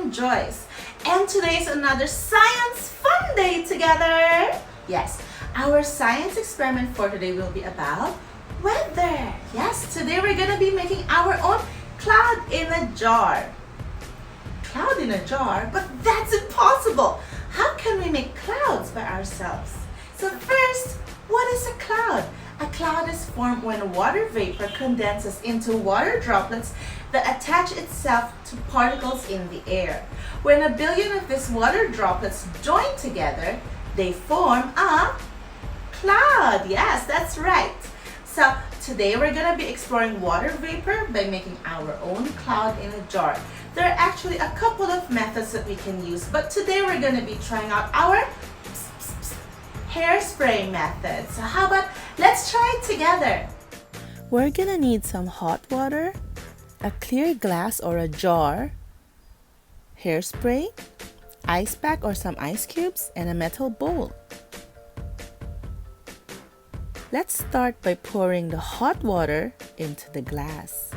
I'm Joyce, and today is another science fun day together. Yes, our science experiment for today will be about weather. Yes, today we're gonna be making our own cloud in a jar. Cloud in a jar? But that's impossible. How can we make clouds by ourselves? So first, what is a cloud? A cloud is formed when water vapor condenses into water droplets that attach itself to particles in the air. When a billion of these water droplets join together, they form a cloud. Yes, that's right. So today we're going to be exploring water vapor by making our own cloud in a jar. There are actually a couple of methods that we can use, but today we're going to be trying out our hairspray method. So how about let's try it together. We're gonna need some hot water, a clear glass or a jar, hairspray, ice pack or some ice cubes, and a metal bowl. Let's start by pouring the hot water into the glass.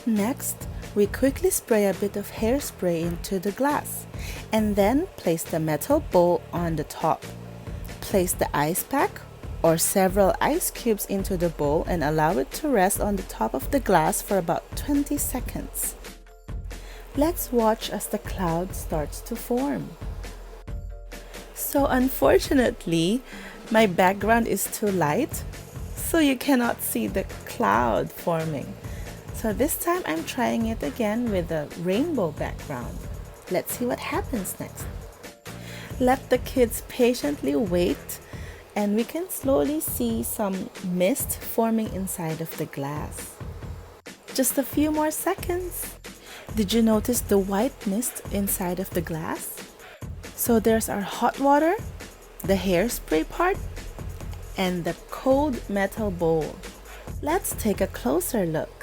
Next, we quickly spray a bit of hairspray into the glass and then place the metal bowl on the top. Place the ice pack or several ice cubes into the bowl and allow it to rest on the top of the glass for about 20 seconds. Let's watch as the cloud starts to form. So unfortunately, my background is too light, so you cannot see the cloud forming. So this time I'm trying it again with a rainbow background. Let's see what happens next. Let the kids patiently wait, and we can slowly see some mist forming inside of the glass. Just a few more seconds. Did you notice the white mist inside of the glass? So there's our hot water, the hairspray part, and the cold metal bowl. Let's take a closer look.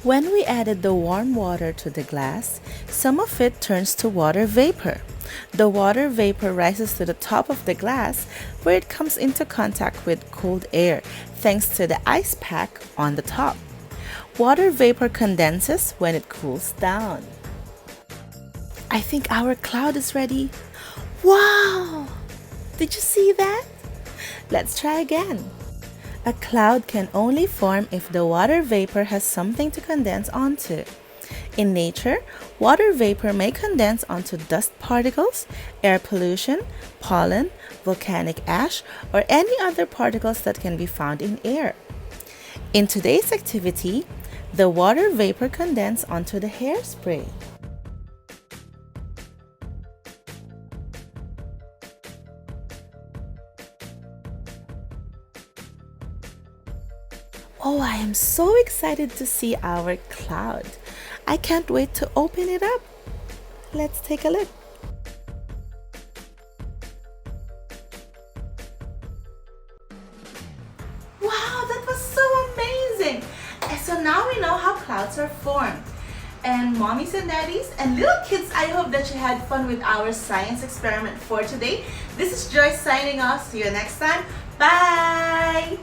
When we added the warm water to the glass, some of it turns to water vapor. The water vapor rises to the top of the glass where it comes into contact with cold air thanks to the ice pack on the top. Water vapor condenses when it cools down. I think our cloud is ready. Wow! Did you see that? Let's try again. A cloud can only form if the water vapor has something to condense onto. In nature, water vapor may condense onto dust particles, air pollution, pollen, volcanic ash, or any other particles that can be found in air. In today's activity, the water vapor condensed onto the hairspray. Oh, I am so excited to see our cloud. I can't wait to open it up. Let's take a look. Wow, that was so amazing. And so now we know how clouds are formed. And mommies and daddies and little kids, I hope that you had fun with our science experiment for today. This is Joyce signing off. See you next time. Bye!